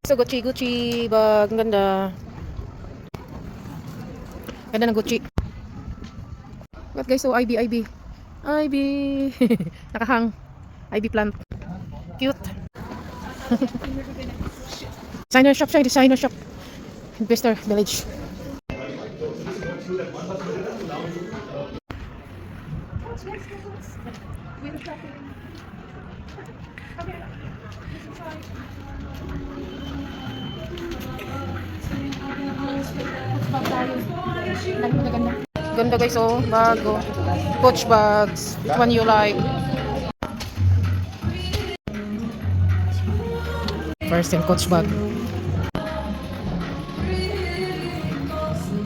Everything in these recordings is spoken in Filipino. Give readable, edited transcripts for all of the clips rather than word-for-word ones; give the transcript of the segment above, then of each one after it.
So, Gucci bag. Ang ganda. Ganda ng Gucci. What guys? So, IB. Nakahang. IB plant. Cute. Designer shop siya. Designer shop. Investor Village. Ganda guys, oh, bago. Coach bags. Which one you like? First and Coach bag.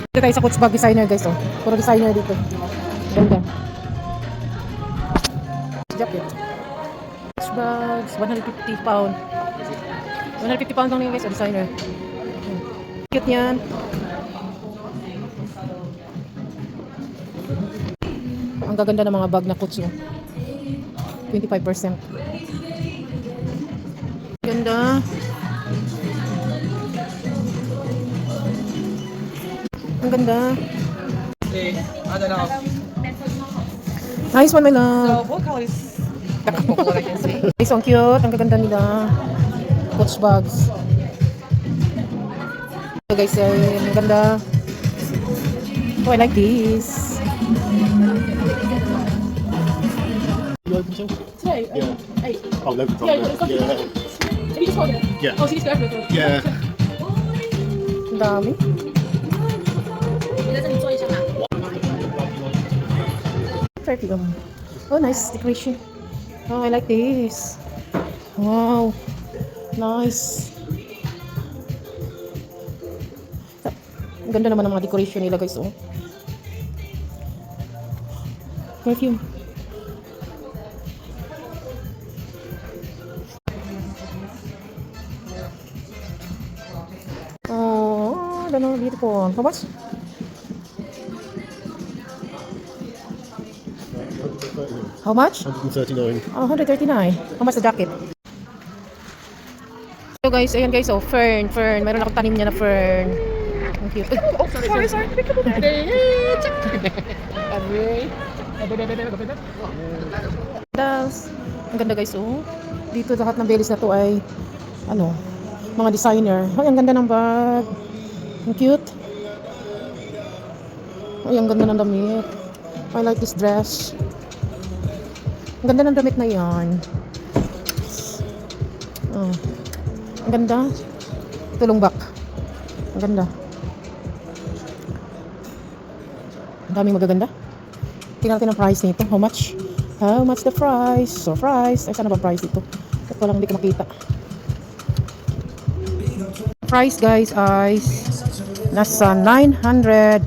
Dito tayo sa Coach bag designer guys, oh. Puro designer dito. Ganda. Jacket. Coach bags, 150 pound. 150 pound lang guys, oh, designer. Cute niyan. Ang gaganda ng mga bag na Coach, oh. 25%. Ganda. Ang ganda. Nice one, my love. So, what color is what I can see? Nice, ang cute. Ang gaganda nila. Coach bags. So guys, ang ganda. Oh, I like this. You open till? Today? Yeah. 8. Oh, loads of Yeah, time. yeah. Have you just hold it? Yeah. Oh, so you just go over it. Yeah. Ang dami. Perfume. Oh, nice decoration. Oh, I like this. Wow. Nice. Ang ganda naman ng mga decoration nila guys, oh. Perfume. Oh, I don't know, beautiful. How much? How much? 139. Oh, 139. How much the jacket? So guys, ayan guys, oh, fern. Mayroon akong tanim niya na fern. Ang cute. Oh, sorry. Ang ganda guys, oh. Dito lahat ng belis na to ay ano, mga designer. Ay, ang ganda ng bag. Ang cute. Ay, ang ganda ng damit. I like this dress. Ang ganda ng damit na yan. Oh. Ang ganda. Tulong back. Ang ganda. Ang daming magaganda. Tingnan natin ang price nito. How much? How much the price? Surprise. Ay, sana ba price ito? Ito lang hindi ko makita. Price guys ay nasa 900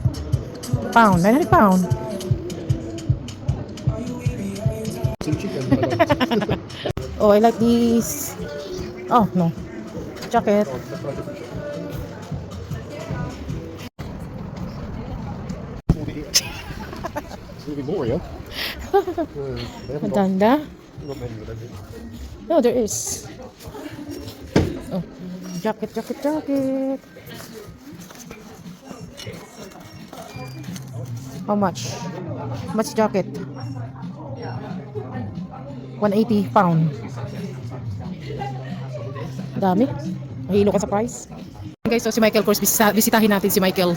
pound. 900 pound. Oh, I like this. Oh, no. Jacket. It's going to be more, yeah? Ang ganda. No, there is. Oh, jacket. How much? How much jacket? 180 pound. Dami. Mahilo ka sa price. Guys, so si Michael Kors, bisitahin natin si Michael.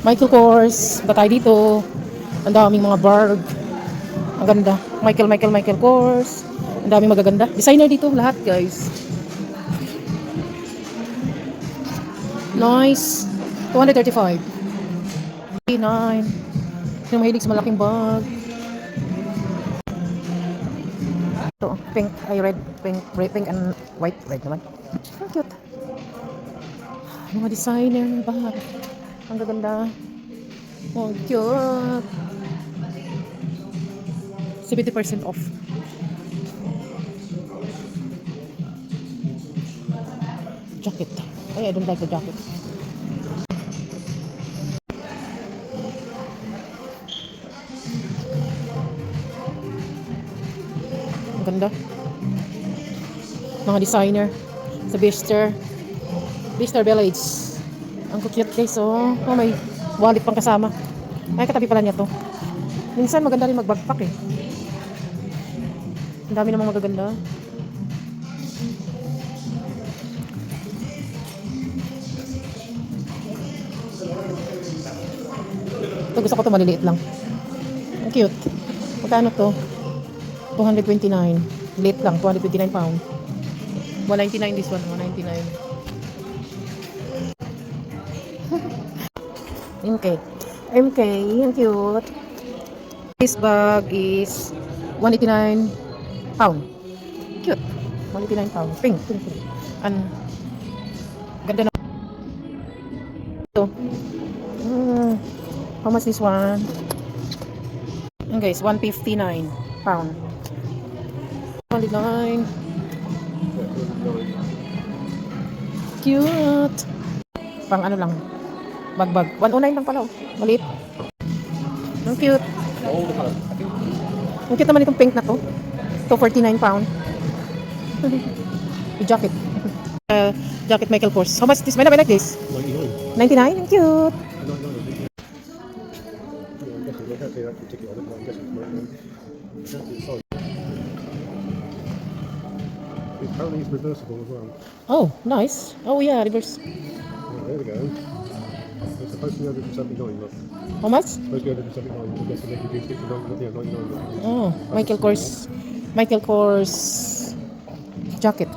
Michael Kors, punta tayo dito. Ang daming mga bag. Ang ganda. Michael Kors. Ang daming magaganda. Designer dito lahat, guys. Nice. 235. 9. Yung mahilig sa malaking bag. Ito, pink, pink and white, red naman. Ang cute. Mga designer ng bag. Ang gaganda. Oh, cute. 70% off. Jacket. Ay, I don't like the jacket. Ang ganda. Mga designer. Sa Bicester Village. Ang cute guys, oh. Oh, may wallet pang kasama. Ay, katabi pala niya to. Minsan maganda rin mag-backpack eh. Ang dami namang magaganda. Ito gusto ko to maliliit lang. Ang cute. Magkano to? 229. Liit lang, 229 pound. 199 this one, 199. MK. MK, ang cute. This bag is 189 pound. Cute. 189 pound. Pink. Ganda na. Ito. How much this one? Yan guys, 159 pound. 109. Cute. Pang ano lang. Bagbag. 109 lang pala. Oh. Maliit. Ang cute. All the colours. Ang cute naman itong pink na to. 249 pound. Yung jacket. Jacket Michael Kors. How much this? May I like this? 99. 99? Ang cute. 99. Yeah, I'm guessing they don't say that particular. I'm guessing it's 99. Sorry. Apparently it's reversible as well. Oh, nice. Oh yeah, reverse. Yeah, there we go. It's supposed to be 179, look. How much? Supposed to be 179. I'm guessing they reduced it to 99. Oh, Michael Kors. Michael Kors jacket.